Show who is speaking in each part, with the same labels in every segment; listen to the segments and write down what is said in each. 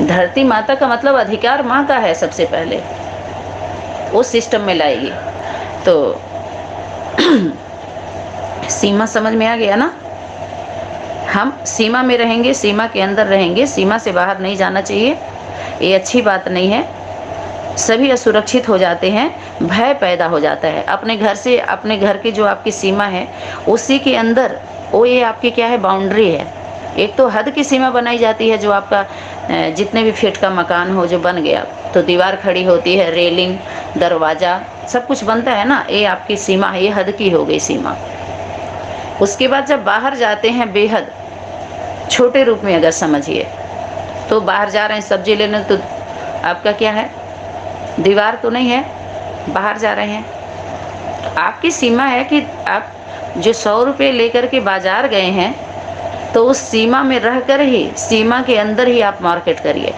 Speaker 1: धरती माता का मतलब अधिकार माँ का है सबसे पहले, उस सिस्टम में लाएगी। तो सीमा समझ में आ गया ना? हम सीमा में रहेंगे, सीमा के अंदर रहेंगे, सीमा से बाहर नहीं जाना चाहिए, ये अच्छी बात नहीं है। सभी असुरक्षित हो जाते हैं, भय पैदा हो जाता है। अपने घर से, अपने घर की जो आपकी सीमा है उसी के अंदर वो ये आपकी क्या है, बाउंड्री है। एक तो हद की सीमा बनाई जाती है, जो आपका जितने भी फीट का मकान हो जो बन गया तो दीवार खड़ी होती है, रेलिंग, दरवाज़ा, सब कुछ बनता है ना, ये आपकी सीमा है, ये हद की हो गई सीमा। उसके बाद जब बाहर जाते हैं बेहद छोटे रूप में अगर समझिए, तो बाहर जा रहे हैं सब्जी लेने, तो आपका क्या है, दीवार तो नहीं है, बाहर जा रहे हैं। आपकी सीमा है कि आप जो 100 रुपये लेकर के बाजार गए हैं, तो उस सीमा में रहकर ही, सीमा के अंदर ही आप मार्केट करिए।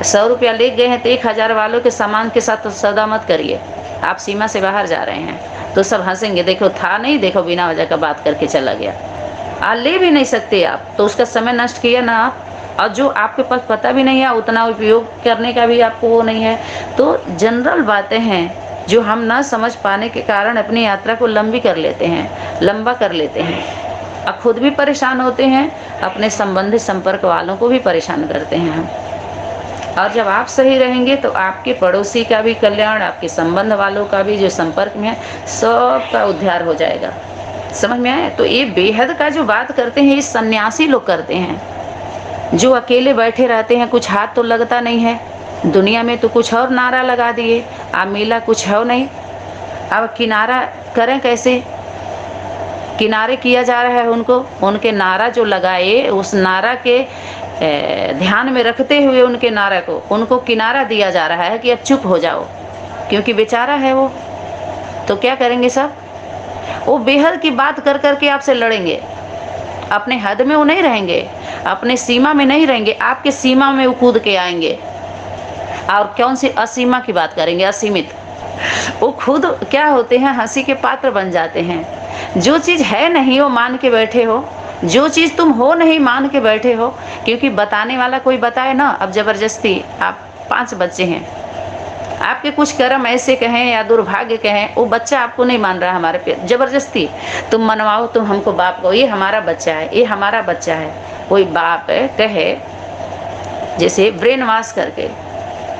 Speaker 1: 100 रुपया ले गए हैं तो 1000 वालों के सामान के साथ तो सौदा मत करिए, आप सीमा से बाहर जा रहे हैं। तो सब हंसेंगे, देखो था नहीं, देखो बिना वजह का बात करके चला गया। ले भी नहीं सकते आप, तो उसका समय नष्ट किया ना आप, और जो आपके पास पता भी नहीं है उतना उपयोग करने का भी आपको वो नहीं है। तो जनरल बातें हैं जो हम ना समझ पाने के कारण अपनी यात्रा को लंबी कर लेते हैं, लंबा कर लेते हैं, और खुद भी परेशान होते हैं, अपने संबंधित संपर्क वालों को भी परेशान करते हैं हम। और जब आप सही रहेंगे तो आपके पड़ोसी का भी कल्याण, आपके संबंध वालों का भी जो संपर्क में है, सबका उद्धार हो जाएगा। समझ में आया? तो ये बेहद का जो बात करते हैं, ये सन्यासी लोग करते हैं, जो अकेले बैठे रहते हैं, कुछ हाथ तो लगता नहीं है, दुनिया में तो कुछ और नारा लगा दिए, अब मिला कुछ है नहीं। अब किनारा करें कैसे? किनारे किया जा रहा है उनको, उनके नारा जो लगाए, उस नारा के ध्यान में रखते हुए उनके नारा को, उनको किनारा दिया जा रहा है कि अब चुप हो जाओ, क्योंकि बेचारा है वो। तो क्या करेंगे सब? वो बेहद की बात कर करके आपसे लड़ेंगे, अपने हद में वो नहीं रहेंगे, अपने सीमा में नहीं रहेंगे, आपके सीमा में वो कूद के आएंगे। और कौन सी असीमा की बात करेंगे? असीमित। वो खुद क्या होते हैं, हंसी के पात्र बन जाते हैं। जो चीज़ है नहीं वो मान के बैठे हो, जो चीज़ तुम हो नहीं मान के बैठे हो, क्योंकि बताने वाला कोई बताए ना। अब ज़बरदस्ती, आप 5 बच्चे हैं, आपके कुछ कर्म ऐसे कहें या दुर्भाग्य कहें, वो बच्चा आपको नहीं मान रहा है, हमारे पे ज़बरदस्ती तुम मनवाओ, तुम हमको बाप को, ये हमारा बच्चा है, ये हमारा बच्चा है। कोई बाप है कहे, जैसे ब्रेन वॉश करके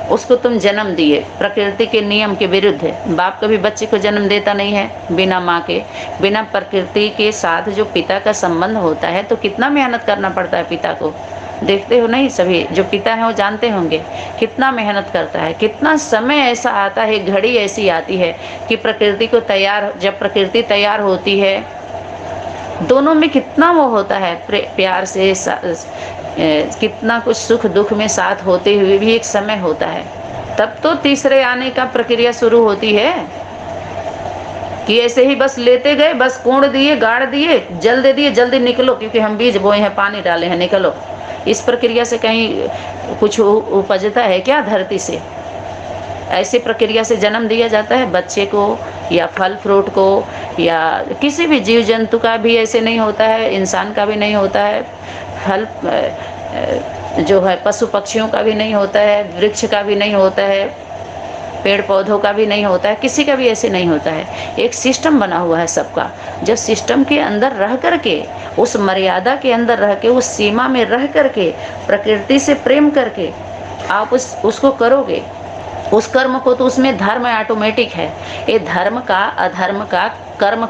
Speaker 1: उसको तुम जन्म दिए, प्रकृति के नियम के विरुद्ध है। बाप कभी बच्चे को जन्म देता नहीं है बिना माँ के, बिना प्रकृति के साथ जो पिता का संबंध होता है, तो कितना मेहनत करना पड़ता है पिता को। देखते हो नहीं, सभी जो पिता हैं वो जानते होंगे कितना मेहनत करता है, कितना समय ऐसा आता है, घड़ी ऐसी आती है कि प्रकृति को तैयार, जब प्रकृति तैयार होती है, दोनों में कितना वो होता है, प्यार से कितना कुछ सुख दुख में साथ होते हुए भी एक समय होता है। तब तो तीसरे आने का प्रक्रिया शुरू होती है कि ऐसे ही बस लेते गए, बस कोड़ दिए, गाड़ दिए, जल दे दिए, जल्दी निकलो क्योंकि हम बीज बोए हैं, पानी डाले हैं, निकलो। इस प्रक्रिया से कहीं कुछ उपजता है क्या धरती से? ऐसी प्रक्रिया से जन्म दिया जाता है बच्चे को, या फल फ्रूट को, या किसी भी जीव जंतु का भी ऐसे नहीं होता है, इंसान का भी नहीं होता है, फल जो है पशु पक्षियों का भी नहीं होता है, वृक्ष का भी नहीं होता है, पेड़ पौधों का भी नहीं होता है, किसी का भी ऐसे नहीं होता है। एक सिस्टम बना हुआ है सबका। जब सिस्टम के अंदर रह करके, उस मर्यादा के अंदर रह के, उस सीमा में रह करके, प्रकृति से प्रेम करके आप उसको करोगे, उस कर्म को, तो उसमें धर्म ऑटोमेटिक है। ये धर्म का, अधर्म का, कर्म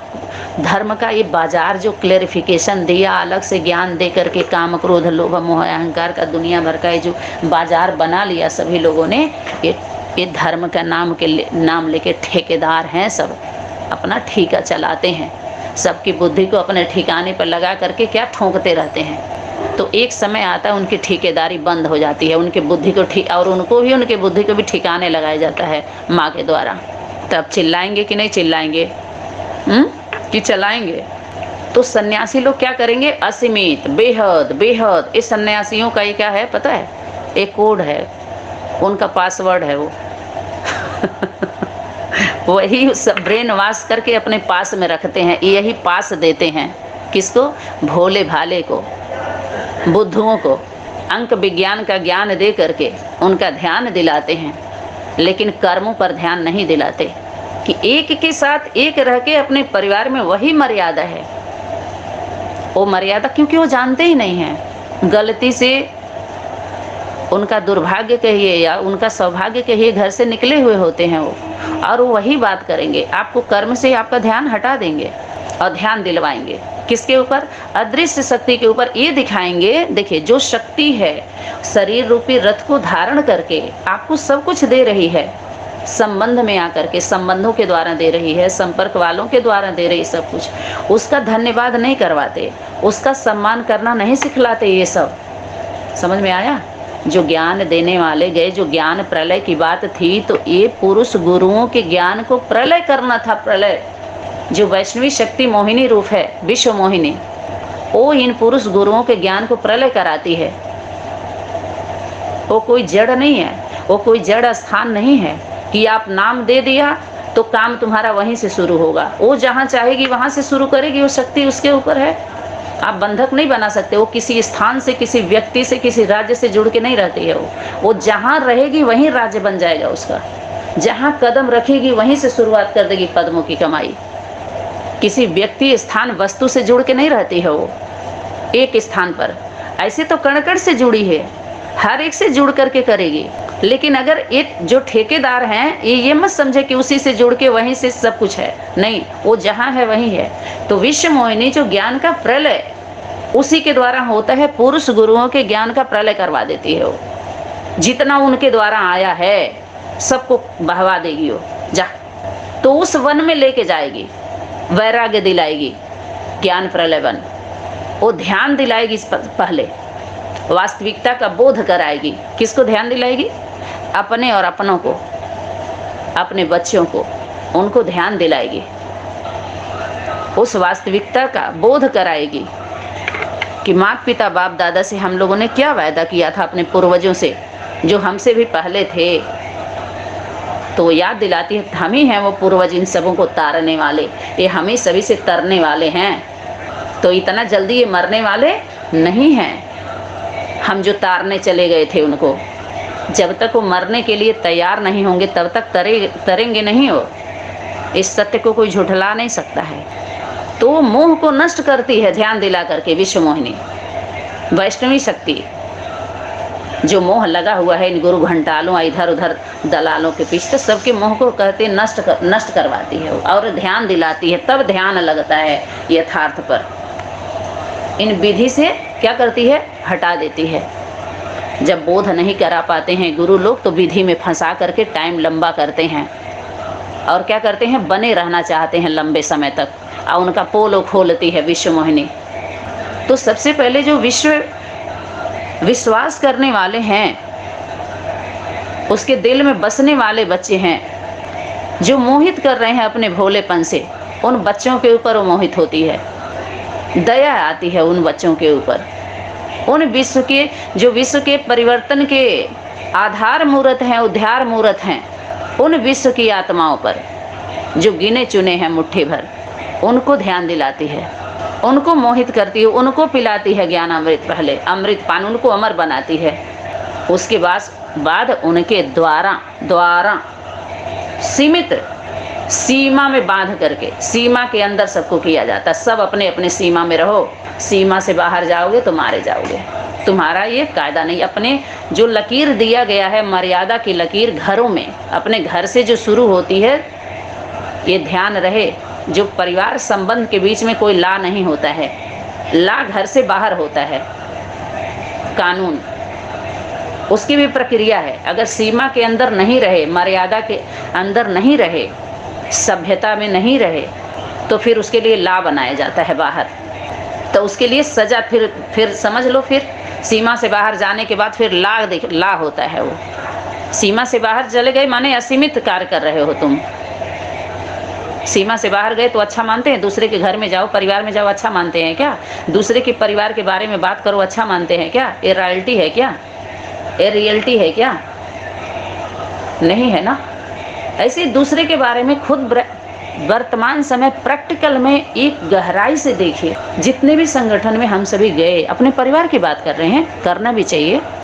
Speaker 1: धर्म का, ये बाजार जो क्लेरिफिकेशन दिया, अलग से ज्ञान दे करके, काम क्रोध लोभ मोह अहंकार का दुनिया भर का ये जो बाजार बना लिया सभी लोगों ने, ये धर्म का नाम लेके ठेकेदार हैं सब, अपना ठेका चलाते हैं, सबकी बुद्धि को अपने ठिकाने पर लगा करके क्या ठोंकते रहते हैं। तो एक समय आता है उनकी ठेकेदारी बंद हो जाती है, उनके बुद्धि को और उनको भी, उनके बुद्धि को भी ठिकाने लगाया जाता है माँ के द्वारा। तब चिल्लाएंगे कि नहीं चिल्लाएंगे? कि चलाएंगे? तो सन्यासी लोग क्या करेंगे? असीमित, बेहद बेहद। इस सन्यासियों का ये क्या है पता है? एक कोड है, उनका पासवर्ड है वो। वही सब ब्रेन वॉश करके अपने पास में रखते हैं, यही पास देते हैं। किसको? भोले भाले को, बुद्धुओं को, अंक विज्ञान का ज्ञान दे करके उनका ध्यान दिलाते हैं, लेकिन कर्मों पर ध्यान नहीं दिलाते कि एक के साथ एक रह के अपने परिवार में वही मर्यादा है। वो मर्यादा क्योंकि वो जानते ही नहीं हैं। गलती से उनका दुर्भाग्य कहिए या उनका सौभाग्य कहिए, घर से निकले हुए होते हैं वो, और वो वही बात करेंगे। आपको कर्म से आपका ध्यान हटा देंगे और ध्यान दिलवाएंगे किसके ऊपर? अदृश्य शक्ति के ऊपर। ये दिखाएंगे, देखिए जो शक्ति है शरीर रूपी रथ को धारण करके आपको सब कुछ दे रही है, संबंध में आकर के संबंधों के द्वारा दे रही है, संपर्क वालों के द्वारा दे रही सब कुछ, उसका धन्यवाद नहीं करवाते, उसका सम्मान करना नहीं सिखलाते। ये सब समझ में आया? जो ज्ञान देने वाले गए, जो ज्ञान प्रलय की बात थी, तो ये पुरुष गुरुओं के ज्ञान को प्रलय करना था। प्रलय जो वैष्णवी शक्ति मोहिनी रूप है, विश्व मोहिनी, वो इन पुरुष गुरुओं के ज्ञान को प्रलय कराती है। वो कोई जड़ नहीं है, वो कोई जड़ स्थान नहीं है कि आप नाम दे दिया तो काम तुम्हारा वहीं से शुरू होगा। वो जहाँ चाहेगी वहाँ से शुरू करेगी, वो शक्ति उसके ऊपर है। आप बंधक नहीं बना सकते। वो किसी स्थान से, किसी व्यक्ति से, किसी राज्य से जुड़ के नहीं रहती है। वो जहाँ रहेगी वहीं राज्य बन जाएगा उसका। जहाँ कदम रखेगी वहीं से शुरुआत कर देगी पद्मों की कमाई। किसी व्यक्ति, स्थान, वस्तु से जुड़ के नहीं रहती है वो एक स्थान पर। ऐसे तो कण-कण से जुड़ी है, हर एक से जुड़ करके करेगी। लेकिन अगर एक जो ठेकेदार हैं, ये मत समझे कि उसी से जुड़ के वहीं से सब कुछ है, नहीं, वो जहाँ है वहीं है। तो विश्व मोहिनी जो ज्ञान का प्रलय उसी के द्वारा होता है, पुरुष गुरुओं के ज्ञान का प्रलय करवा देती है। वो जितना उनके द्वारा आया है सबको बहवा देगी वो। जा तो उस वन में लेके जाएगी, वैराग्य दिलाएगी, ज्ञान प्रलय वन। वो ध्यान दिलाएगी पहले, वास्तविकता का बोध कराएगी। किसको ध्यान दिलाएगी? अपने और अपनों को, अपने बच्चों को, उनको ध्यान दिलाएगी। उस वास्तविकता का बोध कराएगी कि माता पिता बाप दादा से हम लोगों ने क्या वायदा किया था अपने पूर्वजों से, जो हमसे भी पहले थे। तो याद दिलाती है, हम ही हैं वो पूर्वज, इन सबों को तारने वाले। ये हम ही सभी से तरने वाले हैं, तो इतना जल्दी ये मरने वाले नहीं हैं। हम जो तारने चले गए थे उनको, जब तक वो मरने के लिए तैयार नहीं होंगे तब तक तरेंगे नहीं। हो इस सत्य को कोई झुठला नहीं सकता है। तो मोह को नष्ट करती है ध्यान दिला करके विश्व मोहिनी वैष्णवी शक्ति। जो मोह लगा हुआ है इन गुरु घंटालों, इधर उधर दलालों के पीछे, सबके मोह को कहते नष्ट करवाती है और ध्यान दिलाती है। तब ध्यान लगता है यथार्थ पर। इन विधि से क्या करती है? हटा देती है। जब बोध नहीं करा पाते हैं गुरु लोग, तो विधि में फंसा करके टाइम लंबा करते हैं और क्या करते हैं? बने रहना चाहते हैं लंबे समय तक, और उनका पोलो खोलती है विश्व मोहिनी। तो सबसे पहले जो विश्वास करने वाले हैं, उसके दिल में बसने वाले बच्चे हैं, जो मोहित कर रहे हैं अपने भोलेपन से, उन बच्चों के ऊपर वो मोहित होती है। दया आती है उन बच्चों के ऊपर, उन विश्व के परिवर्तन के आधार मूर्त हैं, उद्धार मूर्त हैं, उन विश्व की आत्माओं पर जो गिने चुने हैं मुट्ठी भर, उनको ध्यान दिलाती है, उनको मोहित करती है, उनको पिलाती है ज्ञान अमृत। पहले अमृत पान, उनको अमर बनाती है। उसके बाद उनके द्वारा सीमित सीमा में बांध करके, सीमा के अंदर सबको किया जाता है। सब अपने अपने सीमा में रहो, सीमा से बाहर जाओगे तो मारे जाओगे। तुम्हारा ये कायदा नहीं। अपने जो लकीर दिया गया है, मर्यादा की लकीर घरों में, अपने घर से जो शुरू होती है, ये ध्यान रहे। जो परिवार संबंध के बीच में कोई ला नहीं होता है, ला घर से बाहर होता है। कानून उसकी भी प्रक्रिया है। अगर सीमा के अंदर नहीं रहे, मर्यादा के अंदर नहीं रहे, सभ्यता में नहीं रहे, तो फिर उसके लिए ला बनाया जाता है बाहर। तो उसके लिए सजा फिर समझ लो, फिर सीमा से बाहर जाने के बाद फिर ला होता है। वो सीमा से बाहर चले गए माने असीमित कार्य कर रहे हो तुम। सीमा से बाहर गए तो अच्छा मानते हैं? दूसरे के घर में जाओ, परिवार में जाओ, अच्छा मानते हैं क्या? दूसरे के परिवार के बारे में बात करो, अच्छा मानते हैं क्या? ये रॉयल्टी है क्या? ये रियलिटी है क्या? नहीं है ना। ऐसे दूसरे के बारे में खुद वर्तमान समय प्रैक्टिकल में एक गहराई से देखिए। जितने भी संगठन में हम सभी गए, अपने परिवार की बात कर रहे हैं, करना भी चाहिए।